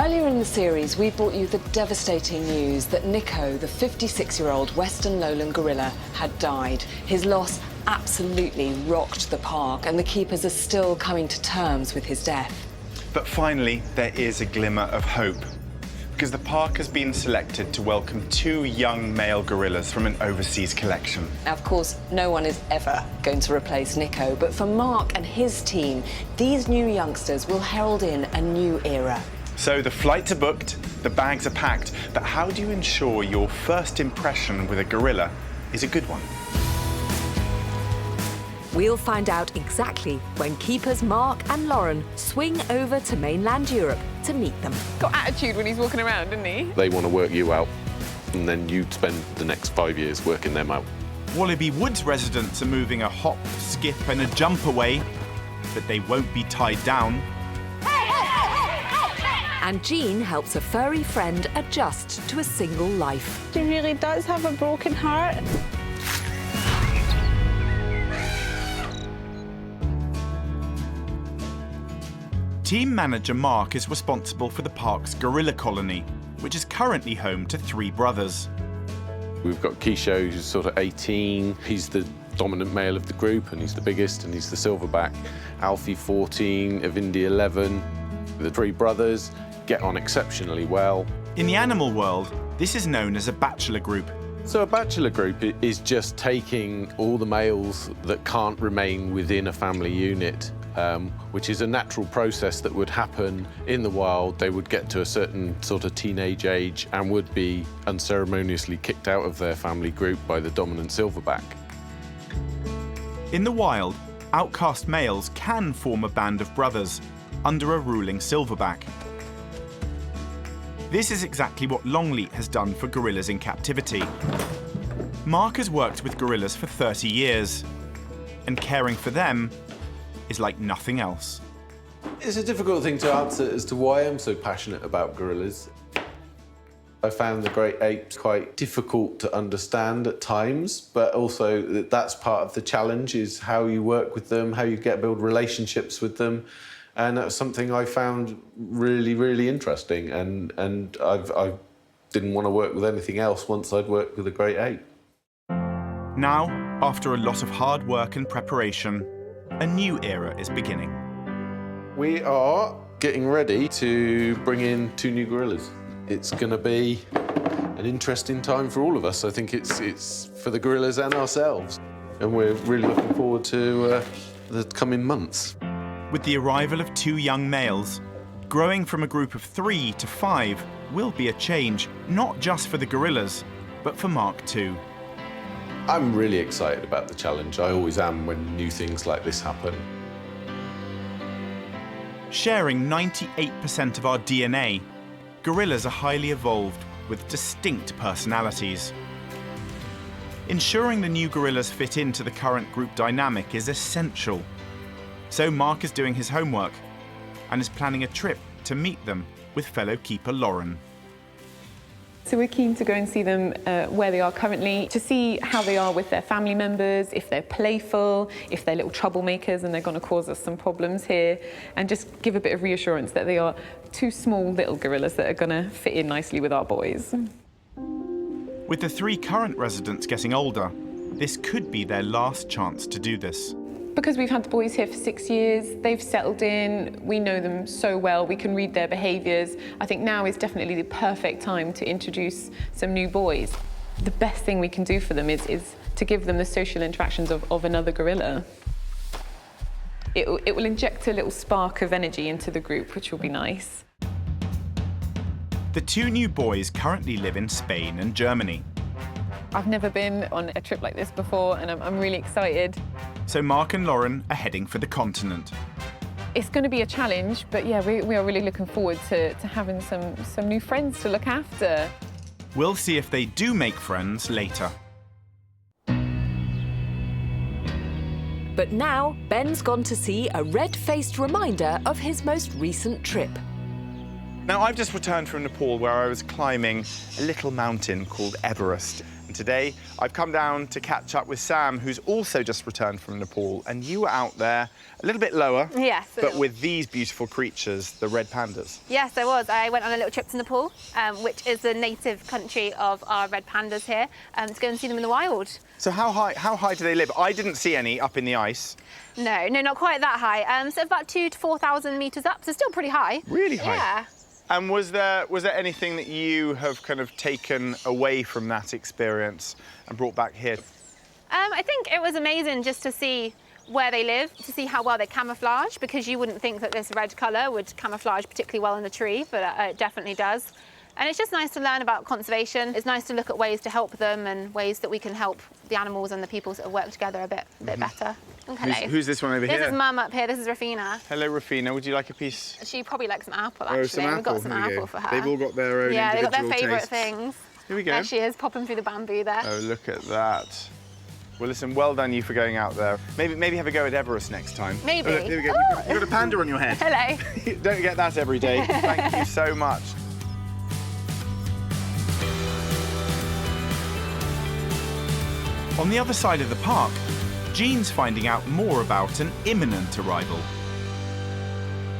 Earlier in the series, we brought you the devastating news that Nico, the 56-year-old Western lowland gorilla, had died. His loss absolutely rocked the park, and the keepers are still coming to terms with his death. But finally, there is a glimmer of hope, because the park has been selected to welcome 2 young male gorillas from an overseas collection. Now, of course, no one is ever going to replace Nico, but for Mark and his team, these new youngsters will herald in a new era. So the flights are booked, the bags are packed, but how do you ensure your first impression with a gorilla is a good one? We'll find out exactly when keepers Mark and Lauren swing over to mainland Europe to meet them. Got attitude when he's walking around, doesn't he? They want to work you out, and then you spend the next 5 years working them out. Wallaby Woods residents are moving a hop, skip and a jump away, but they won't be tied down. And Jean helps a furry friend adjust to a single life. She really does have a broken heart. Team manager Mark is responsible for the park's gorilla colony, which is currently home to 3 brothers. We've got Keisho, who's sort of 18. He's the dominant male of the group, and he's the biggest, and he's the silverback. Alfie, 14, Evindi, 11. The 3 brothers get on exceptionally well. In the animal world, this is known as a bachelor group. So a bachelor group is just taking all the males that can't remain within a family unit, which is a natural process that would happen in the wild. They would get to a certain sort of teenage age and would be unceremoniously kicked out of their family group by the dominant silverback. In the wild, outcast males can form a band of brothers under a ruling silverback. This is exactly what Longleat has done for gorillas in captivity. Mark has worked with gorillas for 30 years, and caring for them is like nothing else. It's a difficult thing to answer as to why I'm so passionate about gorillas. I found the great apes quite difficult to understand at times, but also that's part of the challenge, is how you work with them, how you build relationships with them. And that's something I found really, really interesting. And I didn't want to work with anything else once I'd worked with a great ape. Now, after a lot of hard work and preparation, a new era is beginning. We are getting ready to bring in 2 new gorillas. It's going to be an interesting time for all of us. I think it's for the gorillas and ourselves. And we're really looking forward to the coming months. With the arrival of 2 young males, growing from a group of 3 to 5 will be a change, not just for the gorillas, but for Mark too. I'm really excited about the challenge. I always am when new things like this happen. Sharing 98% of our DNA, gorillas are highly evolved with distinct personalities. Ensuring the new gorillas fit into the current group dynamic is essential. So Mark is doing his homework and is planning a trip to meet them with fellow keeper Lauren. So we're keen to go and see them where they are currently, to see how they are with their family members, if they're playful, if they're little troublemakers and they're going to cause us some problems here, and just give a bit of reassurance that they are 2 small little gorillas that are going to fit in nicely with our boys. With the 3 current residents getting older, this could be their last chance to do this. Because we've had the boys here for 6 years, they've settled in, we know them so well, we can read their behaviours. I think now is definitely the perfect time to introduce some new boys. The best thing we can do for them is to give them the social interactions of another gorilla. It will inject a little spark of energy into the group, which will be nice. The 2 new boys currently live in Spain and Germany. I've never been on a trip like this before, and I'm really excited. So Mark and Lauren are heading for the continent. It's going to be a challenge, but yeah, we are really looking forward to having some new friends to look after. We'll see if they do make friends later. But now, Ben's gone to see a red-faced reminder of his most recent trip. Now, I've just returned from Nepal, where I was climbing a little mountain called Everest. And today, I've come down to catch up with Sam, who's also just returned from Nepal. And you were out there a little bit lower, Yes, but with these beautiful creatures, the red pandas. Yes, I was. I went on a little trip to Nepal, which is the native country of our red pandas here, to go and see them in the wild. So how high do they live? I didn't see any up in the ice. No, not quite that high. So about 2,000 to 4,000 metres up, so still pretty high. Really high? Yeah. And was there anything that you have kind of taken away from that experience and brought back here? I think it was amazing just to see where they live, to see how well they camouflage, because you wouldn't think that this red colour would camouflage particularly well in the tree, but it definitely does. And it's just nice to learn about conservation. It's nice to look at ways to help them and ways that we can help the animals and the people sort of work together a bit better. Hello. Who's this one over here? This is Mum up here. This is Rafina. Hello, Rafina. Would you like a piece? She probably likes some apple, actually. Some apple. We've got some Here we apple go. for her. They've all got their own Yeah, they've got their individual favourite tastes. things. Here we go. There she is, popping through the bamboo there. Oh, look at that. Well, listen, well done you for going out there. Maybe have a go at Everest next time. Maybe. Oh, look, here we go. You've got a panda on your head. Hello. Don't get that every day. Thank you so much. On the other side of the park, Jean's finding out more about an imminent arrival.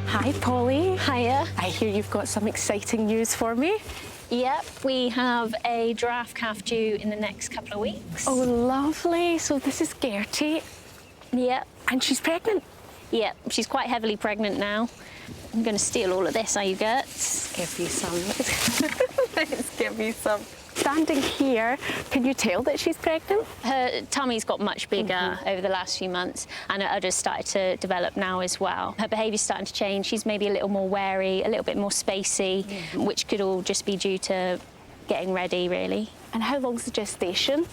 Hi, Polly. Hiya. I hear you've got some exciting news for me. Yep, we have a giraffe calf due in the next couple of weeks. Oh, lovely. So this is Gertie, Yep, and she's pregnant. yep, she's quite heavily pregnant now. I'm going to steal all of this, are you, Gert? Give you some. Let's give you some. Standing here, can you tell that she's pregnant? Her tummy's got much bigger over the last few months, and her udder's started to develop now as well. Her behaviour's starting to change. She's maybe a little more wary, a little bit more spacey, which could all just be due to getting ready, really. And how long's the gestation?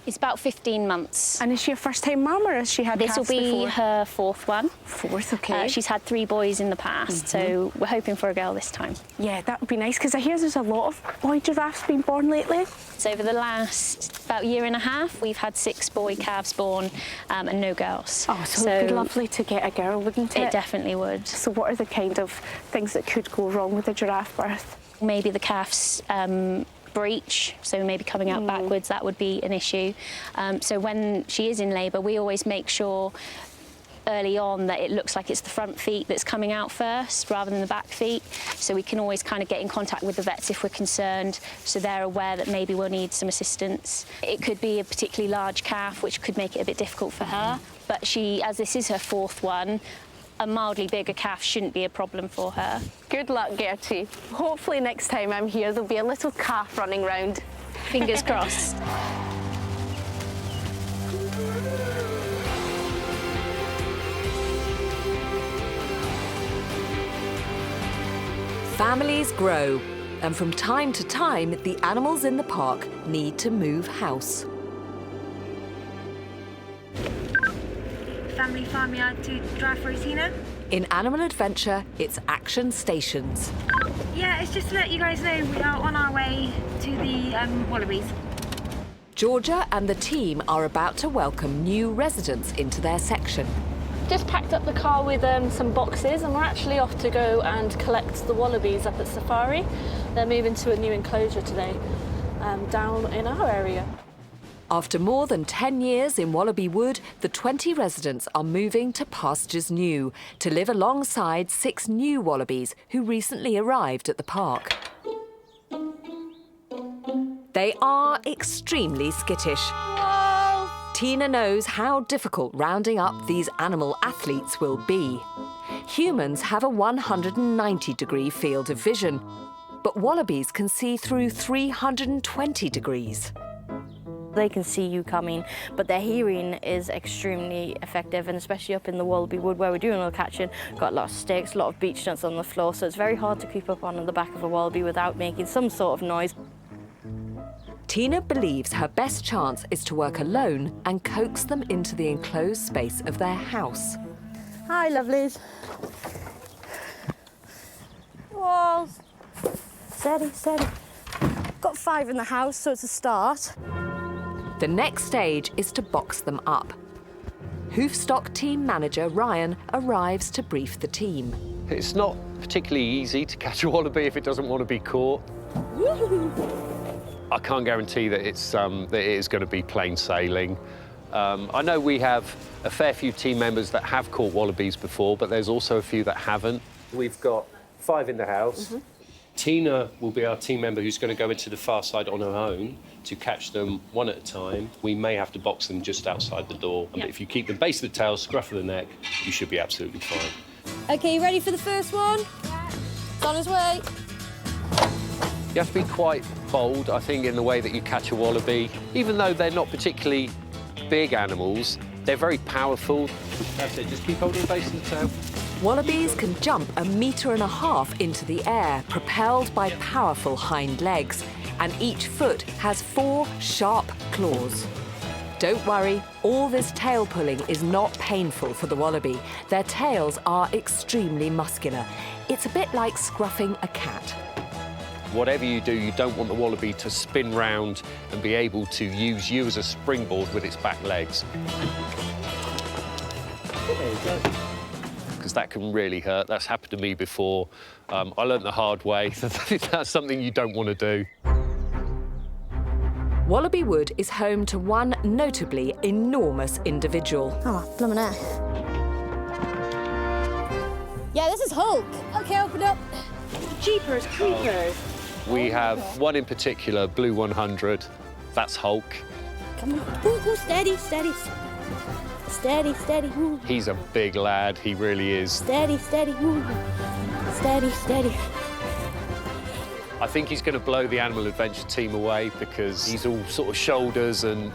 It's about 15 months. And is she a first-time mum, or has she had This will calves be before? her fourth one. Fourth, okay. She's had 3 boys in the past, so we're hoping for a girl this time. Yeah, that would be nice, because I hear there's a lot of boy giraffes being born lately. So over the last about year and a half, we've had 6 boy calves born and no girls. Oh, so it'd be lovely to get a girl, wouldn't it? It definitely would. So what are the kind of things that could go wrong with a giraffe birth? Maybe the calf's breech, so maybe coming out backwards, that would be an issue. So when she is in labour, we always make sure early on that it looks like it's the front feet that's coming out first rather than the back feet. So we can always kind of get in contact with the vets if we're concerned, so they're aware that maybe we'll need some assistance. It could be a particularly large calf, which could make it a bit difficult for her. But she, as this is her 4th one, a mildly bigger calf shouldn't be a problem for her. Good luck, Gertie. Hopefully next time I'm here there'll be a little calf running round. Fingers crossed. Families grow, and from time to time, the animals in the park need to move house. Family farmyard to drive for Tina. In Animal Adventure, it's action stations. Yeah, it's just to let you guys know we are on our way to the Wallabies. Georgia and the team are about to welcome new residents into their section. Just packed up the car with some boxes, and we're actually off to go and collect the wallabies up at Safari. They're moving to a new enclosure today, down in our area. After more than 10 years in Wallaby Wood, the 20 residents are moving to Pastures New to live alongside 6 new wallabies who recently arrived at the park. They are extremely skittish. Tina knows how difficult rounding up these animal athletes will be. Humans have a 190-degree field of vision, but wallabies can see through 320 degrees. They can see you coming, but their hearing is extremely effective, and especially up in the Wallaby Wood where we're doing all catching, got a lot of sticks, a lot of beech nuts on the floor, so it's very hard to creep up on the back of a wallaby without making some sort of noise. Tina believes her best chance is to work alone and coax them into the enclosed space of their house. Hi, lovelies. Walls. Steady, steady. Got 5 in the house, so it's a start. The next stage is to box them up. Hoofstock team manager Ryan arrives to brief the team. It's not particularly easy to catch a wallaby if it doesn't want to be caught. I can't guarantee that that it is going to be plain sailing. I know we have a fair few team members that have caught wallabies before, but there's also a few that haven't. We've got 5 in the house. Tina will be our team member who's going to go into the far side on her own to catch them one at a time. We may have to box them just outside the door. But if you keep the base of the tail, scruff of the neck, you should be absolutely fine. OK, you ready for the first one? It's on his way. You have to be quite bold, I think, in the way that you catch a wallaby. Even though they're not particularly big animals, they're very powerful. That's it, just keep holding the base of the tail. Wallabies can jump 1.5 meters into the air, propelled by powerful hind legs, and each foot has 4 sharp claws. Don't worry, all this tail pulling is not painful for the wallaby. Their tails are extremely muscular. It's a bit like scruffing a cat. Whatever you do, you don't want the wallaby to spin round and be able to use you as a springboard with its back legs. There you go. Because that can really hurt. That's happened to me before. I learnt the hard way. That's something you don't want to do. Wallaby Wood is home to one notably enormous individual. Oh, blimmin' heck. Yeah, this is Hulk. OK, open up. Jeepers creepers. We have one in particular, Blue 100. That's Hulk. Come on. Ooh, steady, steady. Steady, steady. Ooh. He's a big lad, he really is. Steady, steady. Ooh. Steady, steady. I think he's going to blow the Animal Adventure team away because he's all sort of shoulders and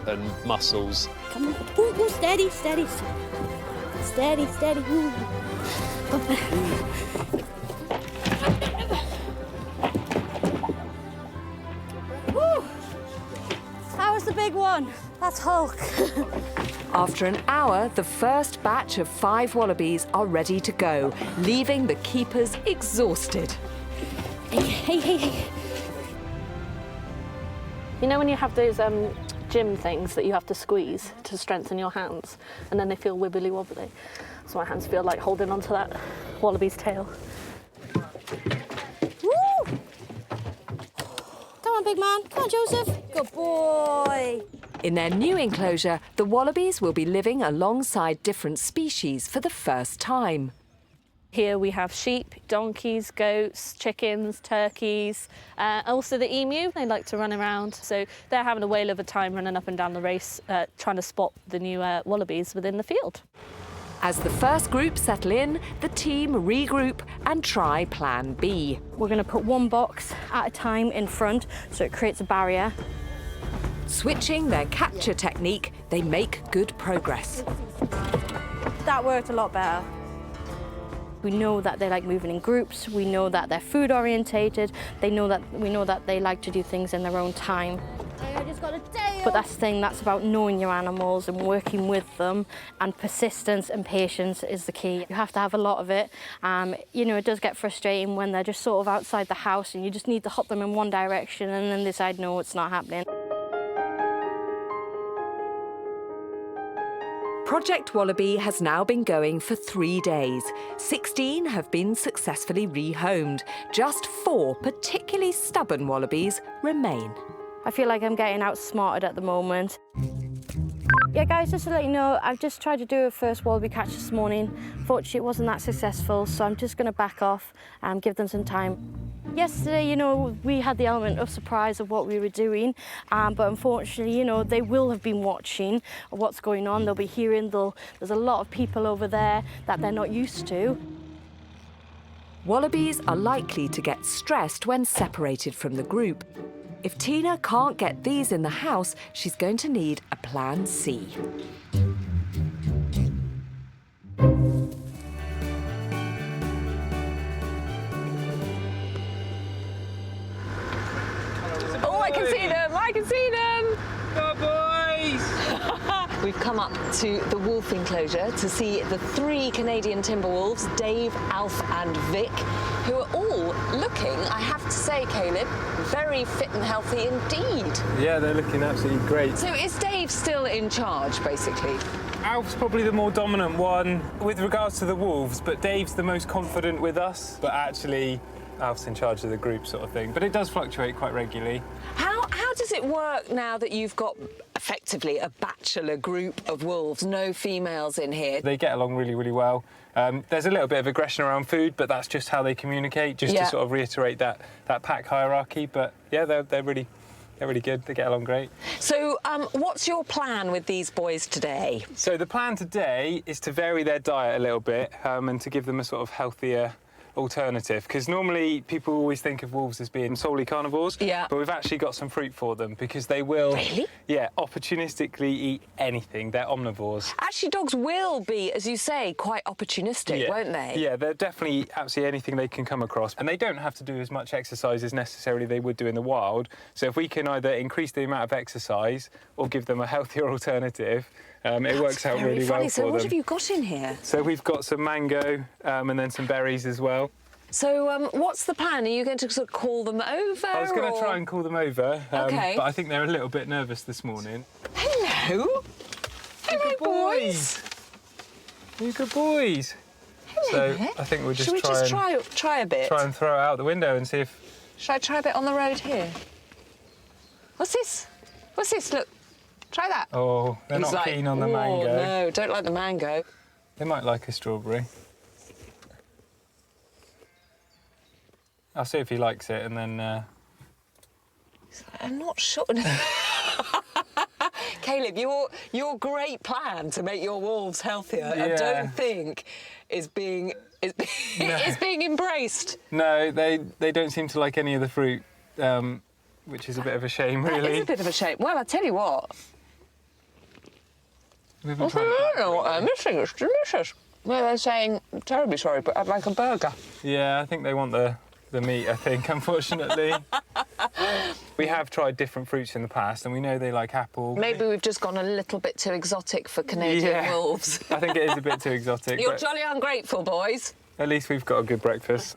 muscles. Come on. Ooh, steady, steady. Steady, steady. Ooh. Woo! That was the big one. That's Hulk. After an hour, the first batch of 5 wallabies are ready to go, leaving the keepers exhausted. Hey. You know when you have those gym things that you have to squeeze to strengthen your hands, and then they feel wibbly wobbly? So my hands feel like holding onto that wallaby's tail. Woo! Come on, big man. Come on, Joseph. Good boy. In their new enclosure, the wallabies will be living alongside different species for the first time. Here we have sheep, donkeys, goats, chickens, turkeys, also the emu. They like to run around, so they're having a whale of a time running up and down the race, trying to spot the new wallabies within the field. As the first group settle in, the team regroup and try Plan B. We're going to put one box at a time in front, so it creates a barrier. Switching their capture technique, they make good progress. That worked a lot better. We know that they like moving in groups. We know that they're food orientated. We know that they like to do things in their own time. But that's the thing, that's about knowing your animals and working with them, and persistence and patience is the key. You have to have a lot of it. You know, it does get frustrating when they're just sort of outside the house and you just need to hop them in one direction and then decide, no, it's not happening. Project Wallaby has now been going for 3 days. 16 have been successfully rehomed. Just 4 particularly stubborn wallabies remain. I feel like I'm getting outsmarted at the moment. Yeah, guys, just to let you know, I've just tried to do a first wallaby catch this morning. Fortunately, it wasn't that successful, so I'm just going to back off and give them some time. Yesterday, you know, we had the element of surprise of what we were doing, but unfortunately, you know, they will have been watching what's going on. They'll be hearing, there's a lot of people over there that they're not used to. Wallabies are likely to get stressed when separated from the group. If Tina can't get these in the house, she's going to need a Plan C. Oh, I can see them! I can see them! Go boys! We've come up to the wolf enclosure to see the 3 Canadian timber wolves, Dave, Alf and Vic, who are all looking, I have to say, Caleb, very fit and healthy indeed. Yeah, they're looking absolutely great. So is Dave still in charge, basically? Alf's probably the more dominant one with regards to the wolves, but Dave's the most confident with us. But actually, Alf's in charge of the group sort of thing. But it does fluctuate quite regularly. How does it work now that you've got effectively a bachelor group of wolves, no females in here? They get along really, really well. There's a little bit of aggression around food, but that's just how they communicate, just to sort of reiterate that pack hierarchy. But yeah, they're really good. They get along great. So what's your plan with these boys today? So the plan today is to vary their diet a little bit and to give them a sort of healthier alternative, because normally people always think of wolves as being solely carnivores, but we've actually got some fruit for them, because they will opportunistically eat anything. They're omnivores. Actually, dogs will be, as you say, quite opportunistic, won't they? Yeah, they're definitely absolutely anything they can come across, and they don't have to do as much exercise as necessarily they would do in the wild. So if we can either increase the amount of exercise or give them a healthier alternative, it works out really well for them. So what have you got in here? So we've got some mango and then some berries as well. So what's the plan? Are you going to sort of call them over? I was going to try and call them over, OK. but I think they're a little bit nervous this morning. Hello. Hello, boys. You good boys. Hello. So I think we'll just Shall we try a bit? Try and throw it out the window and see if... Shall I try a bit on the road here? What's this? What's this? Look. Try that. Oh, they're not keen on the mango. No, don't like the mango. They might like a strawberry. I'll see if he likes it, and then... I'm not sure. Caleb, your great plan to make your wolves healthier, I don't think is being embraced. No, they don't seem to like any of the fruit, which is a bit of a shame, really. It is a bit of a shame. Well, I tell you what. I don't know what they're missing. It's delicious. Well, they're saying, terribly sorry, but I'd like a burger. Yeah, I think they want the meat, I think, unfortunately. We have tried different fruits in the past, and we know they like apple. Maybe we've just gone a little bit too exotic for Canadian wolves. I think it is a bit too exotic. You're jolly ungrateful, boys. At least we've got a good breakfast.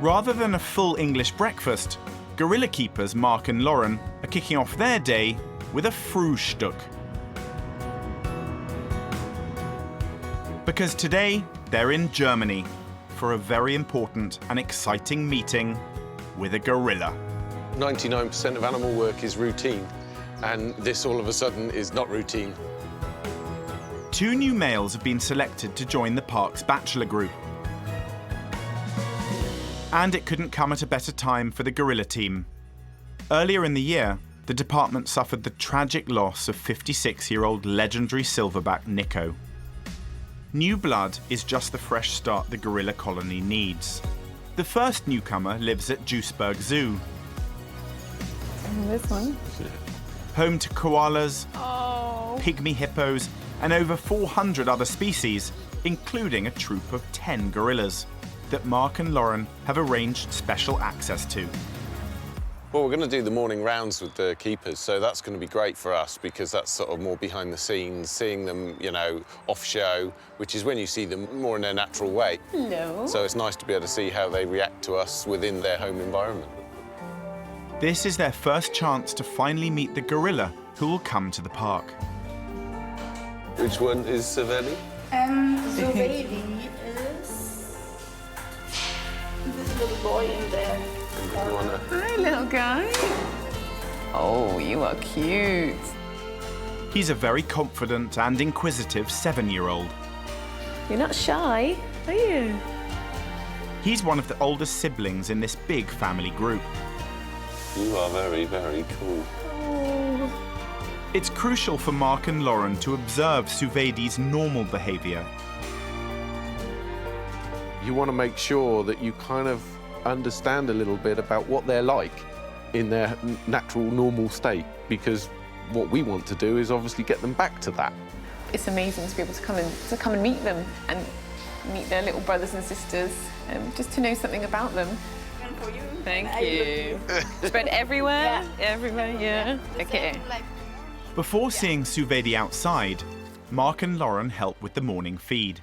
Rather than a full English breakfast, gorilla keepers Mark and Lauren are kicking off their day with a Frühstück. Because today they're in Germany for a very important and exciting meeting with a gorilla. 99% of animal work is routine, and this all of a sudden is not routine. 2 new males have been selected to join the park's bachelor group. And it couldn't come at a better time for the gorilla team. Earlier in the year, the department suffered the tragic loss of 56-year-old legendary silverback Nico. New blood is just the fresh start the gorilla colony needs. The first newcomer lives at Duisburg Zoo. And this one. Home to koalas, pygmy hippos, and over 400 other species, including a troop of 10 gorillas that Mark and Lauren have arranged special access to. Well, we're going to do the morning rounds with the keepers, so that's going to be great for us because that's sort of more behind the scenes, seeing them, you know, off show, which is when you see them more in their natural way. Hello. So it's nice to be able to see how they react to us within their home environment. This is their first chance to finally meet the gorilla who will come to the park. Which one is Saveli? Saveli is this little boy in there. Hi, little guy. Oh, you are cute. He's a very confident and inquisitive 7-year-old. You're not shy, are you? He's one of the oldest siblings in this big family group. You are very, very cool. Oh. It's crucial for Mark and Lauren to observe Suvedi's normal behaviour. You want to make sure that you kind of understand a little bit about what they're like in their natural, normal state, because what we want to do is obviously get them back to that. It's amazing to be able to come and meet them and meet their little brothers and sisters, just to know something about them. And for you. Thank you. Spread everywhere? Yeah. Everywhere, yeah. Okay. Before seeing Suvedi outside, Mark and Lauren help with the morning feed.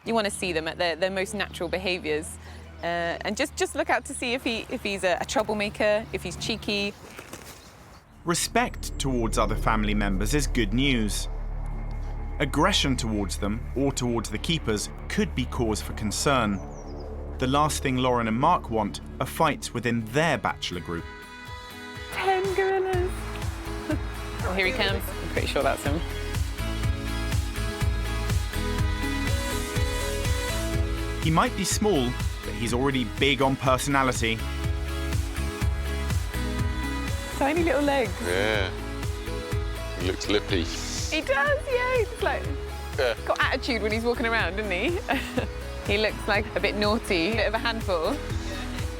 You want to see them at their most natural behaviours. And just look out to see if he's a troublemaker, if he's cheeky. Respect towards other family members is good news. Aggression towards them, or towards the keepers, could be cause for concern. The last thing Lauren and Mark want are fights within their bachelor group. 10 gorillas. Oh, here he comes. I'm pretty sure that's him. He might be small, but he's already big on personality. Tiny little legs. Yeah. He looks lippy. He does, yeah. He's like, got attitude when he's walking around, doesn't he? He looks like a bit naughty, a bit of a handful.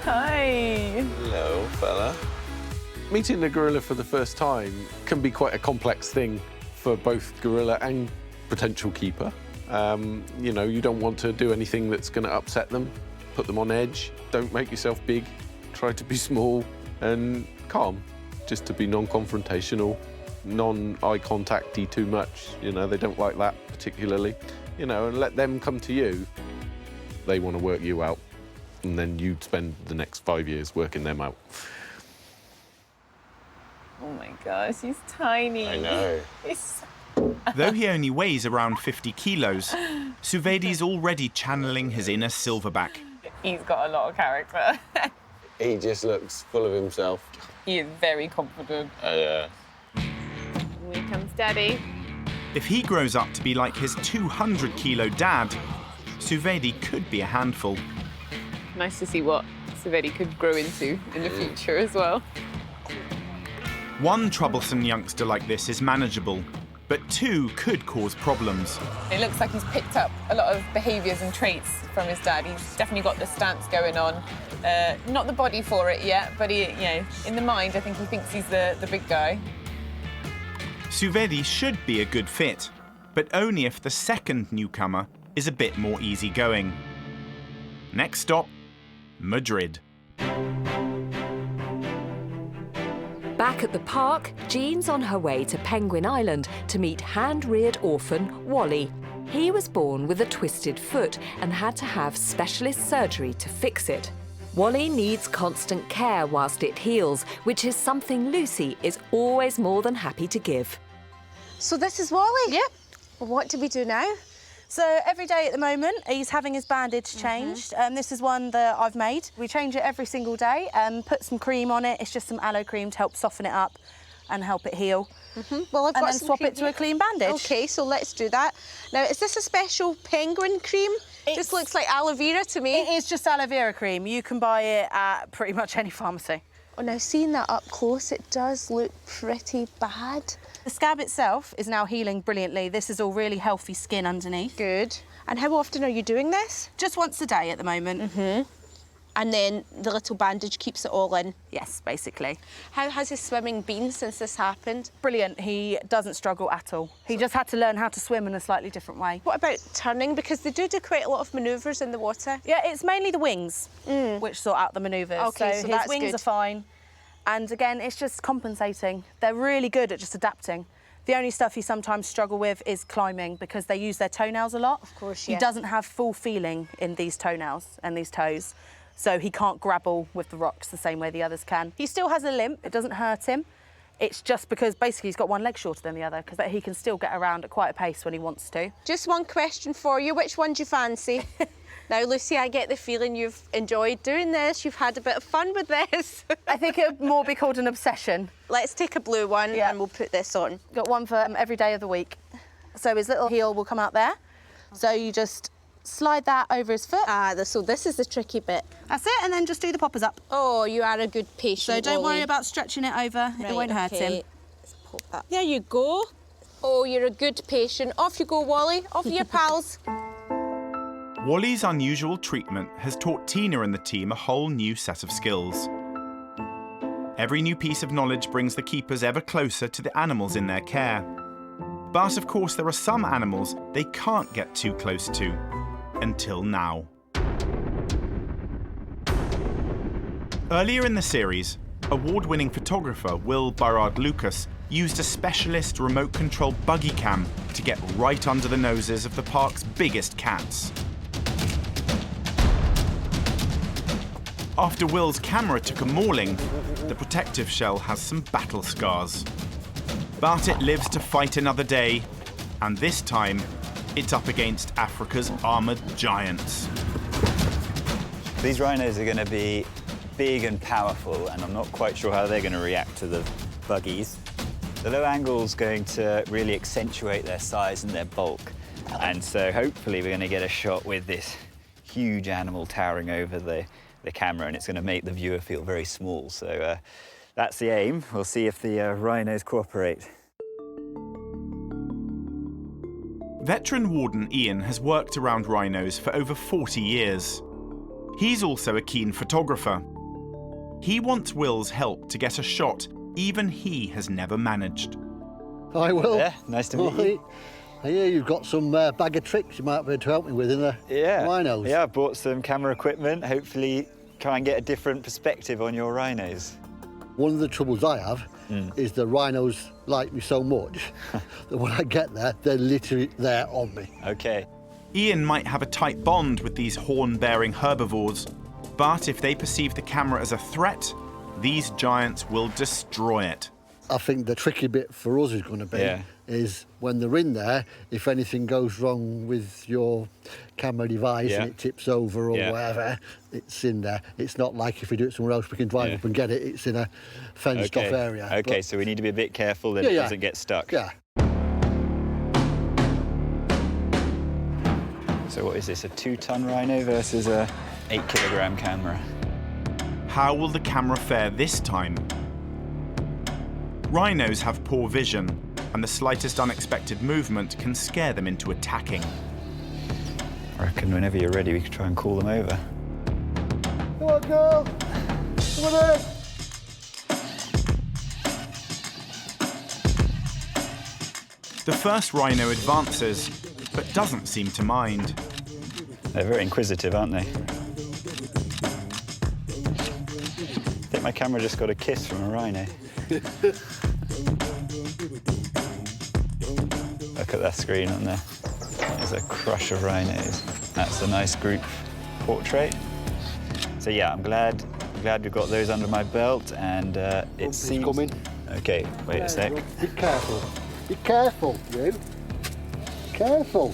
Hi. Hello, fella. Meeting a gorilla for the first time can be quite a complex thing for both gorilla and potential keeper. You know, you don't want to do anything that's going to upset them, put them on edge. Don't make yourself big. Try to be small and calm, just to be non-confrontational, non-eye contact-y too much. You know, they don't like that particularly. You know, and let them come to you. They want to work you out, and then you'd spend the next 5 years working them out. Oh my gosh, he's tiny. I know. Though he only weighs around 50 kilos, Suvedi's already channeling his inner silverback. He's got a lot of character. He just looks full of himself. He is very confident. Yeah. Here comes Daddy. If he grows up to be like his 200-kilo dad, Suvedi could be a handful. Nice to see what Suvedi could grow into in the future as well. One troublesome youngster like this is manageable, but two could cause problems. It looks like he's picked up a lot of behaviours and traits from his dad. He's definitely got the stance going on. Not the body for it yet, but he, you know, in the mind, I think he thinks he's the big guy. Suvedi should be a good fit, but only if the second newcomer is a bit more easygoing. Next stop, Madrid. Back at the park, Jean's on her way to Penguin Island to meet hand-reared orphan Wally. He was born with a twisted foot and had to have specialist surgery to fix it. Wally needs constant care whilst it heals, which is something Lucy is always more than happy to give. So this is Wally? Yep. What do we do now? So every day at the moment, he's having his bandage changed. This is one that I've made. We change it every single day and put some cream on it. It's just some aloe cream to help soften it up and help it heal. Well, I've got and then some swap cream it to a clean bandage. Okay, so let's do that. Now, is this a special penguin cream? This looks like aloe vera to me. It is just aloe vera cream. You can buy it at pretty much any pharmacy. Oh, now seeing that up close, it does look pretty bad. The scab itself is now healing brilliantly. This is all really healthy skin underneath. Good. And how often are you doing this? Just once a day at the moment. And then the little bandage keeps it all in? Yes, basically. How has his swimming been since this happened? Brilliant. He doesn't struggle at all. He just had to learn how to swim in a slightly different way. What about turning? Because they do quite a lot of manoeuvres in the water. Yeah, it's mainly the wings which sort out the manoeuvres. Okay, so his that's wings good. are fine. And again, it's just compensating. They're really good at just adapting. The only stuff you sometimes struggle with is climbing because they use their toenails a lot. Of course, He yeah. doesn't have full feeling in these toenails and these toes, so he can't grapple with the rocks the same way the others can. He still has a limp. It doesn't hurt him. It's just because basically he's got one leg shorter than the other because he can still get around at quite a pace when he wants to. Just one question for you. Which one do you fancy? Now, Lucy, I get the feeling you've enjoyed doing this. You've had a bit of fun with this. I think it would more be called an obsession. Let's take a blue one and we'll put this on. Got one for every day of the week. So his little heel will come out there. So you just slide that over his foot. So this is the tricky bit. That's it, and then just do the poppers up. Oh, you are a good patient, So don't Wally. worry about stretching it over. Right, it won't hurt him. Let's pop that. There you go. Oh, you're a good patient. Off you go, Wally. Off with your pals. Wally's unusual treatment has taught Tina and the team a whole new set of skills. Every new piece of knowledge brings the keepers ever closer to the animals in their care. But of course there are some animals they can't get too close to, until now. Earlier in the series, award-winning photographer Will Barrard-Lucas used a specialist remote-controlled buggy cam to get right under the noses of the park's biggest cats. After Will's camera took a mauling, the protective shell has some battle scars. But it lives to fight another day, And this time, it's up against Africa's armoured giants. These rhinos are going to be big and powerful, and I'm not quite sure how they're going to react to the buggies. The low angle's going to really accentuate their size and their bulk. And so hopefully we're going to get a shot with this huge animal towering over the camera, and it's going to make the viewer feel very small. So that's the aim. We'll see if the rhinos cooperate. Veteran warden Ian has worked around rhinos for over 40 years. He's also a keen photographer. He wants Will's help to get a shot even he has never managed. Hi, Will. Yeah, nice to meet you. I hear you've got some bag of tricks you might be able to help me with in the rhinos. Yeah, I bought some camera equipment, hopefully try and get a different perspective on your rhinos. One of the troubles I have is the rhinos like me so much that when I get there, they're literally there on me. OK. Ian might have a tight bond with these horn-bearing herbivores, but if they perceive the camera as a threat, these giants will destroy it. I think the tricky bit for us is going to be is when they're in there, if anything goes wrong with your camera device and it tips over or whatever, it's in there. It's not like if we do it somewhere else, we can drive up and get it. It's in a fenced-off area. OK, so we need to be a bit careful that it doesn't get stuck. Yeah. So what is this, a 2-ton rhino versus a 8-kilogram camera? How will the camera fare this time? Rhinos have poor vision, and the slightest unexpected movement can scare them into attacking. I reckon whenever you're ready, we could try and call them over. Come on, girl. Come on in. The first rhino advances, but doesn't seem to mind. They're very inquisitive, aren't they? I think my camera just got a kiss from a rhino. Look at that screen on there. There's a crush of rhinos. That's a nice group portrait. So yeah, I'm glad we've got those under my belt, and it seems coming. Okay, wait a sec. Be careful. Be careful, you. Careful.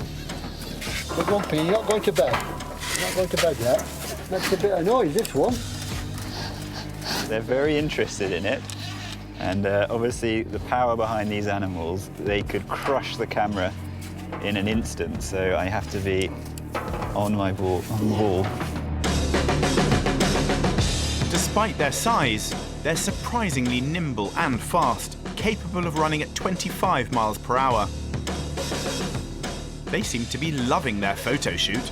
But one thing, you're not going to bed. You're not going to bed yet. Makes a bit of noise, this one. They're very interested in it, and obviously the power behind these animals, they could crush the camera in an instant, so I have to be on my ball, on the ball. Despite their size, they're surprisingly nimble and fast, capable of running at 25 miles per hour. They seem to be loving their photo shoot.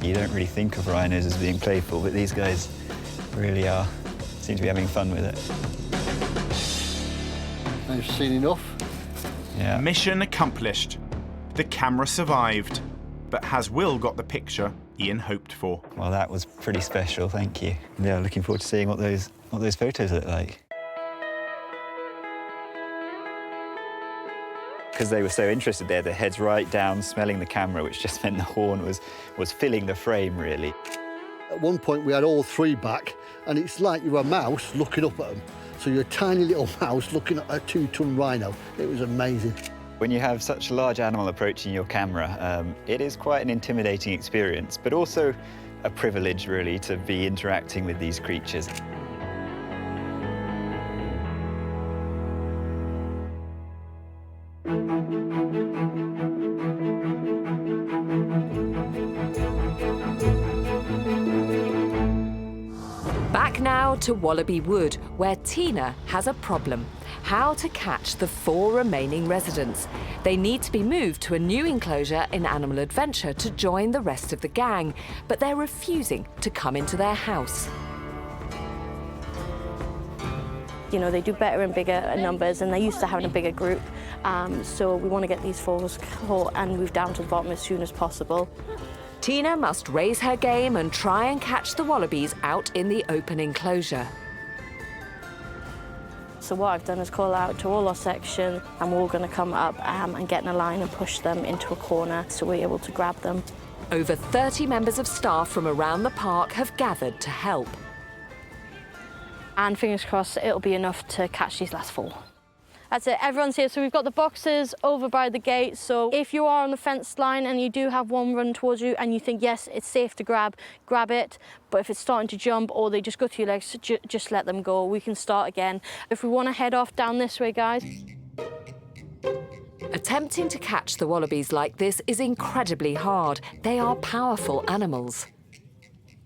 You don't really think of rhinos as being playful, but these guys really are. Seem to be having fun with it. I've seen enough. Yeah. Mission accomplished. The camera survived. But has Will got the picture Ian hoped for? Well, that was pretty special, thank you. Yeah, looking forward to seeing what those photos look like. Because they were so interested there, their heads right down, smelling the camera, which just meant the horn was filling the frame, really. At one point, we had all three back, and it's like you're a mouse looking up at them. So you're a tiny little mouse looking at a 2-ton rhino. It was amazing. When you have such a large animal approaching your camera, it is quite an intimidating experience, but also a privilege, really, to be interacting with these creatures. Back now to Wallaby Wood, where Tina has a problem. How to catch the 4 remaining residents. They need to be moved to a new enclosure in Animal Adventure to join the rest of the gang, but they're refusing to come into their house. You know, they do better in bigger numbers, and they're used to having a bigger group. So we want to get these 4s caught and moved down to the bottom as soon as possible. Tina must raise her game and try and catch the wallabies out in the open enclosure. So what I've done is call out to all our section, and we're all going to come up and get in a line and push them into a corner so we're able to grab them. Over 30 members of staff from around the park have gathered to help. And fingers crossed it'll be enough to catch these last 4. That's it, everyone's here. So we've got the boxes over by the gate. So if you are on the fence line and you do have one run towards you and you think, yes, it's safe to grab it. But if it's starting to jump or they just go through your legs, just let them go. We can start again. If we want to head off down this way, guys. Attempting to catch the wallabies like this is incredibly hard. They are powerful animals.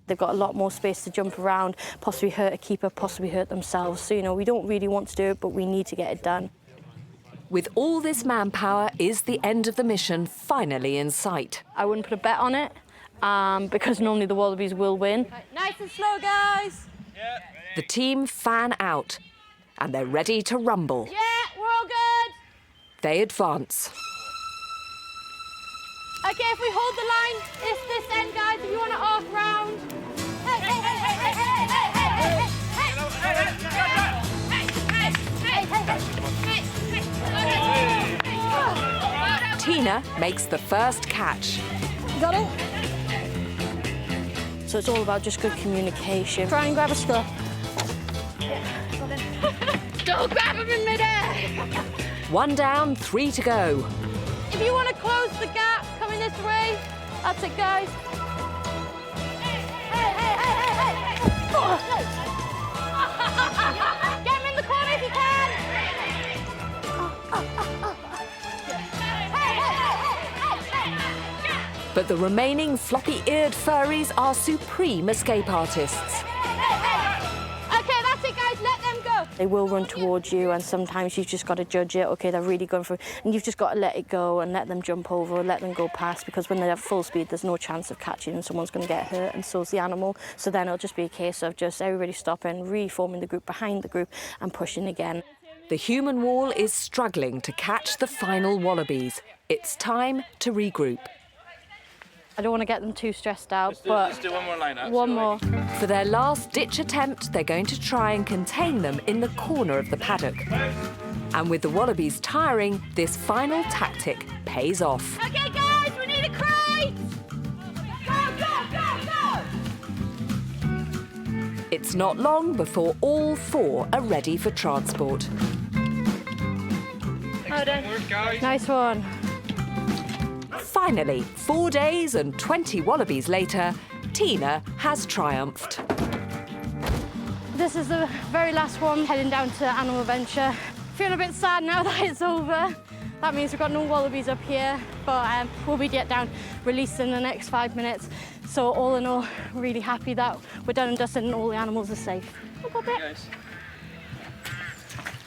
They've got a lot more space to jump around, possibly hurt a keeper, possibly hurt themselves. So, you know, we don't really want to do it, but we need to get it done. With all this manpower, is the end of the mission finally in sight? I wouldn't put a bet on it, because normally the wallabies will win. Nice and slow, guys. The team fan out, and they're ready to rumble. Yeah, we're all good. They advance. Okay, if we hold the line, it's this end, guys. If you want to arc round. Hey, hey, hey, hey, hey, hey, hey, hey, hey, hey. Tina makes the first catch. Got it? So it's all about just good communication. Try and grab a scruff. Don't grab him in midair. 1 down, 3 to go. If you want to close the gap, coming this way. That's it, guys. Hey, hey, hey, hey, hey, hey. Oh, no. Get him in the corner if you can. But the remaining floppy-eared furries are supreme escape artists. Okay, that's it, guys. Let them go. They will run towards you, and sometimes you've just got to judge it. Okay, they're really going for it, and you've just got to let it go and let them jump over, let them go past, because when they're at full speed, there's no chance of catching, and someone's going to get hurt, and so's the animal. So then it'll just be a case of just everybody stopping, reforming the group behind the group, and pushing again. The human wall is struggling to catch the final wallabies. It's time to regroup. I don't want to get them too stressed out, but let's do one more line up. One more. For their last-ditch attempt, they're going to try and contain them in the corner of the paddock. And with the wallabies tiring, this final tactic pays off. Okay, guys, we need a crate! Go, go, go, go! It's not long before all 4 are ready for transport. Well done. Nice one. Finally, 4 days and 20 wallabies later, Tina has triumphed. This is the very last one, heading down to Animal Adventure. Feeling a bit sad now that it's over. That means we've got no wallabies up here, but we'll be down, released in the next 5 minutes. So all in all, really happy that we're done and dusted and all the animals are safe.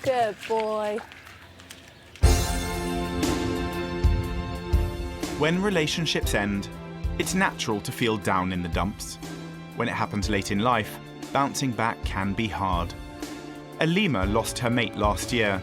Good boy. When relationships end, it's natural to feel down in the dumps. When it happens late in life, bouncing back can be hard. A lemur lost her mate last year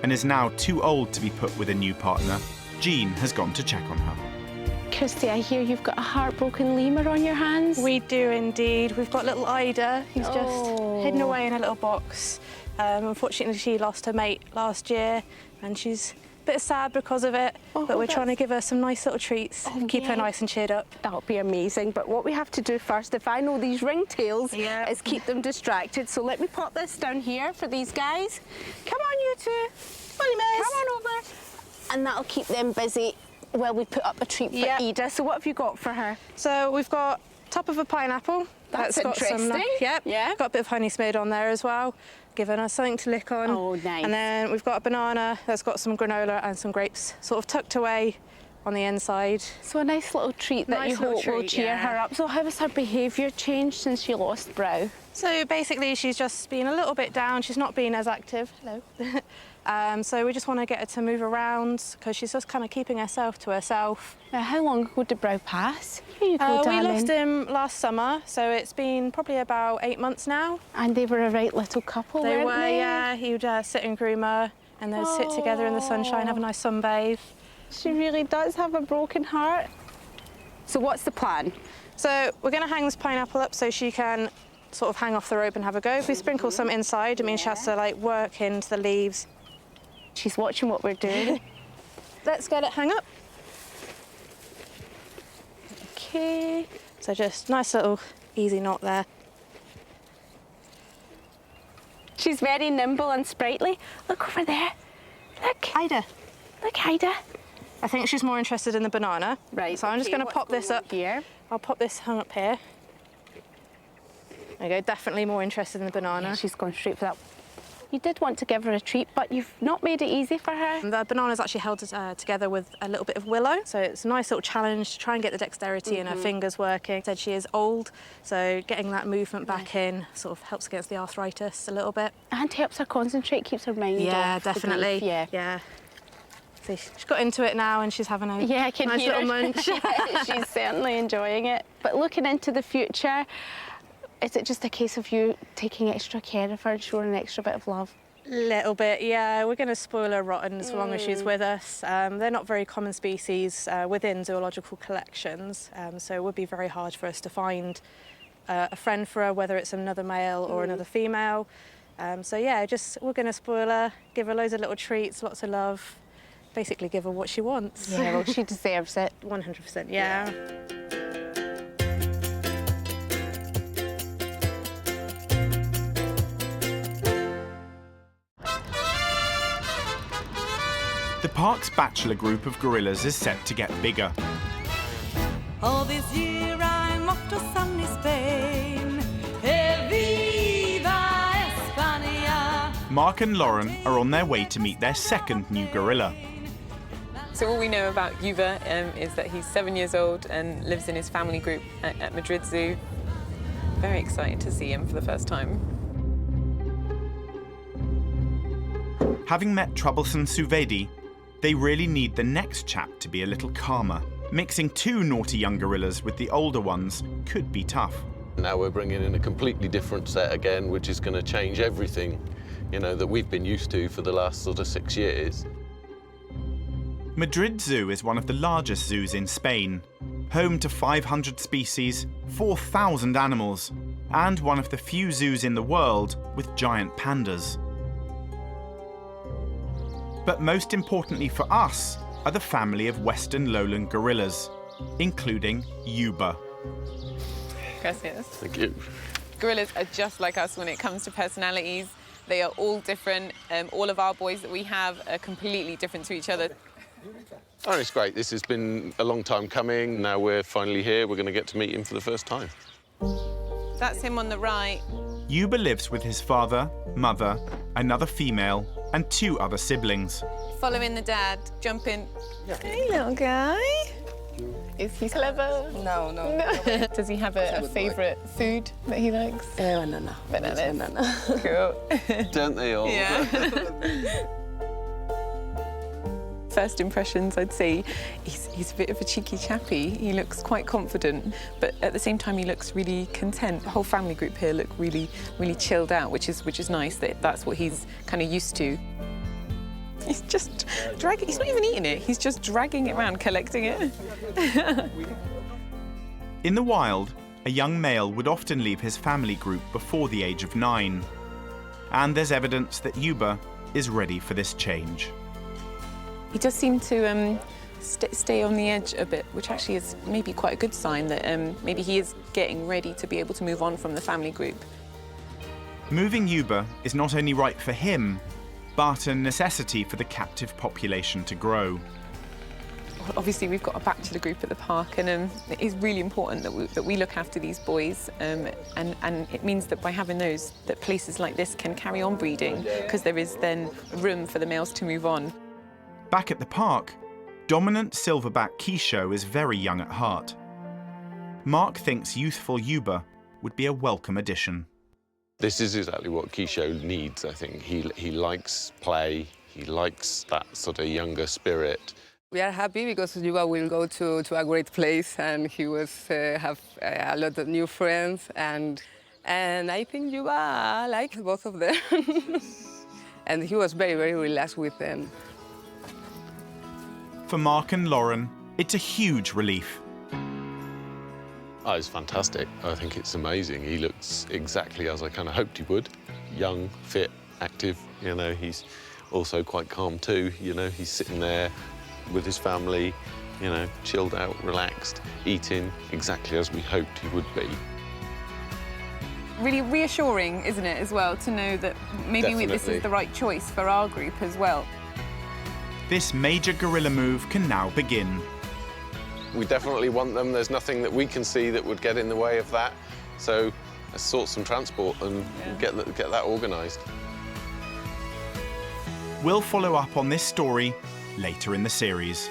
and is now too old to be put with a new partner. Jean has gone to check on her. Kirsty, I hear you've got a heartbroken lemur on your hands. We do indeed. We've got little Ida, who's just hidden away in a little box. Unfortunately, she lost her mate last year and she's a bit sad because of it, but we're trying to give her some nice little treats and keep her nice and cheered up. That'll be amazing, but what we have to do first, if I know these ringtails, is keep them distracted. So let me pop this down here for these guys. Come on, you two. Come on over. And that'll keep them busy while we put up a treat for Ida. So what have you got for her? So we've got top of a pineapple. That's got interesting. Got a bit of honey smeared on there as well, giving us something to lick on. Oh, nice. And then we've got a banana that's got some granola and some grapes sort of tucked away on the inside. So a nice little treat that you hope will cheer her up. So how has her behaviour changed since she lost Brow? So basically she's just been a little bit down. She's not been as active. Hello. So we just want to get her to move around because she's just kind of keeping herself to herself. Now, how long ago did Brow pass? Here you go, we darling. lost him last summer, so it's been probably about 8 months now. And they were a right little couple, They weren't were, they? yeah. He would sit and groom her and they'd sit together in the sunshine, have a nice sunbathe. She really does have a broken heart. So what's the plan? So we're going to hang this pineapple up so she can sort of hang off the rope and have a go. If we sprinkle some inside, it means she has to like work into the leaves. She's watching what we're doing. Let's get it hung up. Okay. So just nice little easy knot there. She's very nimble and sprightly. Look over there. Look, Ida. Look, Ida. I think she's more interested in the banana. Right. So I'm just going to pop this up here. I'll pop this hung up here. There you go, definitely more interested in the banana. Yeah, she's going straight for that. You did want to give her a treat, but you've not made it easy for her. The banana's actually held together with a little bit of willow, so it's a nice little challenge to try and get the dexterity in her fingers working. Said she is old, so getting that movement back in sort of helps against the arthritis a little bit. And helps her concentrate, keeps her mind Yeah, off the definitely. grief, Yeah. So she's got into it now and she's having a I can nice hear little her. munch. She's certainly enjoying it. But looking into the future, is it just a case of you taking extra care of her and showing an extra bit of love? Little bit, yeah. We're going to spoil her rotten as long as she's with us. They're not very common species within zoological collections, so it would be very hard for us to find a friend for her, whether it's another male or another female. So yeah, we're going to spoil her, give her loads of little treats, lots of love, basically give her what she wants. Yeah, well, she deserves it. 100%, yeah. The park's bachelor group of gorillas is set to get bigger. All this year I'm off to sunny Spain. Viva España. Mark and Lauren are on their way to meet their second new gorilla. So all we know about Yuba is that he's 7 years old and lives in his family group at Madrid Zoo. Very excited to see him for the first time. Having met troublesome Suvedi, they really need the next chap to be a little calmer. Mixing two naughty young gorillas with the older ones could be tough. Now we're bringing in a completely different set again, which is going to change everything, that we've been used to for the last sort of 6 years. Madrid Zoo is one of the largest zoos in Spain, home to 500 species, 4,000 animals, and one of the few zoos in the world with giant pandas. But most importantly for us are the family of western lowland gorillas, including Yuba. Gracias. Thank you. Gorillas are just like us when it comes to personalities. They are all different. All of our boys that we have are completely different to each other. Oh, it's great. This has been a long time coming. Now we're finally here. We're going to get to meet him for the first time. That's him on the right. Yuba lives with his father, mother, another female, and 2 other siblings. Following the dad, jump in. Hey, little guy. Is he clever? No. Does he have a favourite food that he likes? Banana. Banana. Cool. Don't they all? Yeah. First impressions, I'd say he's a bit of a cheeky chappy. He looks quite confident, but at the same time he looks really content. The whole family group here look really chilled out, which is nice. That's what he's kind of used to. He's just dragging. He's not even eating it. He's just dragging it around, collecting it. In the wild, a young male would often leave his family group before the age of 9. And there's evidence that Yuba is ready for this change. He does seem to stay on the edge a bit, which actually is maybe quite a good sign that maybe he is getting ready to be able to move on from the family group. Moving Yuba is not only right for him, but a necessity for the captive population to grow. Obviously, we've got a bachelor group at the park, and it is really important that we look after these boys, and it means that by having those, that places like this can carry on breeding, because there is then room for the males to move on. Back at the park, dominant silverback Keisho is very young at heart. Mark thinks youthful Yuba would be a welcome addition. This is exactly what Keisho needs, I think. He likes play, he likes that sort of younger spirit. We are happy because Yuba will go to a great place and he will have a lot of new friends, and I think Yuba likes both of them. And he was very relaxed with them. For Mark and Lauren, it's a huge relief. Oh, it's fantastic. I think it's amazing. He looks exactly as I kind of hoped he would. Young, fit, active. He's also quite calm too. He's sitting there with his family, chilled out, relaxed, eating exactly as we hoped he would be. Really reassuring, isn't it, as well, to know that maybe this is the right choice for our group as well. this major gorilla move can now begin. We definitely want them. There's nothing that we can see that would get in the way of that. So let's sort some transport and get that organised. We'll follow up on this story later in the series.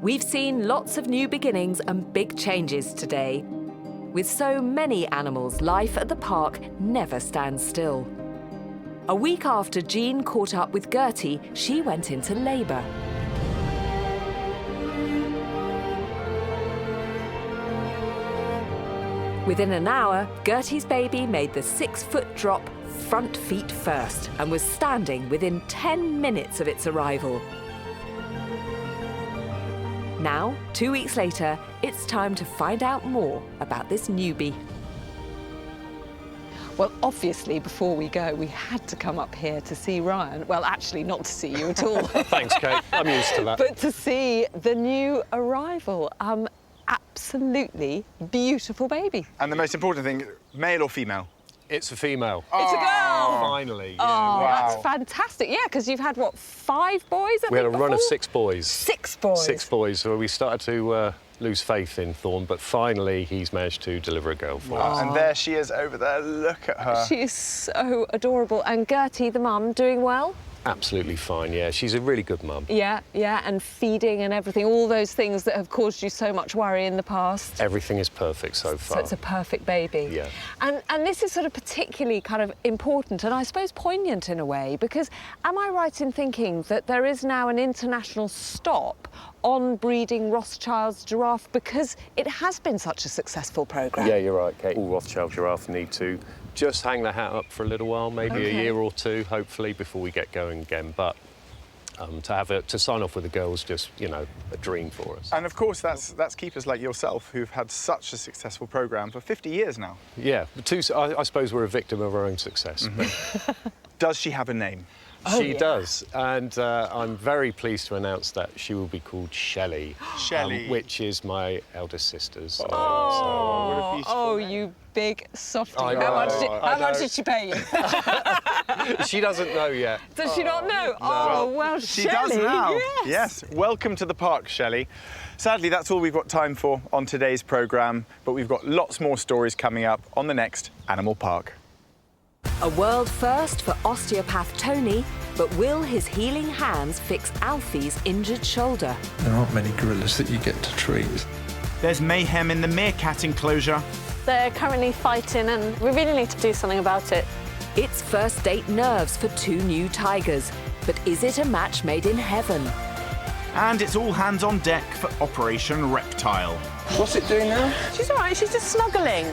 We've seen lots of new beginnings and big changes today. With so many animals, life at the park never stands still. A week after Jean caught up with Gertie, she went into labour. Within an hour, Gertie's baby made the 6-foot drop front feet first and was standing within 10 minutes of its arrival. Now, 2 weeks later, it's time to find out more about this newbie. Well, obviously, before we go, we had to come up here to see Ryan. Well, actually, not to see you at all. Thanks, Kate. I'm used to that. But to see the new arrival. Absolutely beautiful baby. And the most important thing, male or female? It's a female. It's a girl! Finally. Oh, Yeah, wow. that's fantastic. Yeah, because you've had, what, 5 boys? We had a run of 6 boys. 6 boys? 6 boys. So we started to lose faith in Thorn, but finally he's managed to deliver a girl for us. And there she is over there. Look at her. She is so adorable. And Gertie, the mum, doing well? Absolutely fine, yeah. She's a really good mum. Yeah, yeah, and feeding and everything, all those things that have caused you so much worry in the past. Everything is perfect so far. So it's a perfect baby. Yeah. And this is sort of particularly kind of important and I suppose poignant in a way, because am I right in thinking that there is now an international stop on breeding Rothschild's giraffe because it has been such a successful programme? Yeah, you're right, Kate. All Rothschild giraffe need to just hang the hat up for a little while, maybe a year or 2, hopefully, before we get going again. But to sign off with the girls, just, you know, a dream for us. And of course, that's keepers like yourself who've had such a successful programme for 50 years now. Yeah, I suppose we're a victim of our own success. Does she have a name? She does, and I'm very pleased to announce that she will be called Shelley. Shelley. Which is my eldest sister's name. Oh, you big softie. I know, How much did she pay you? She doesn't know yet. Does she not know? No. Oh, well, She Shelley, does now. Yes. Welcome to the park, Shelley. Sadly, that's all we've got time for on today's programme, but we've got lots more stories coming up on the next Animal Park. A world first for osteopath Tony, but will his healing hands fix Alfie's injured shoulder? There aren't many gorillas that you get to treat. There's mayhem in the meerkat enclosure. They're currently fighting and we really need to do something about it. It's first date nerves for 2 new tigers, but is it a match made in heaven? And it's all hands on deck for Operation Reptile. What's it doing now? She's all right, she's just snuggling.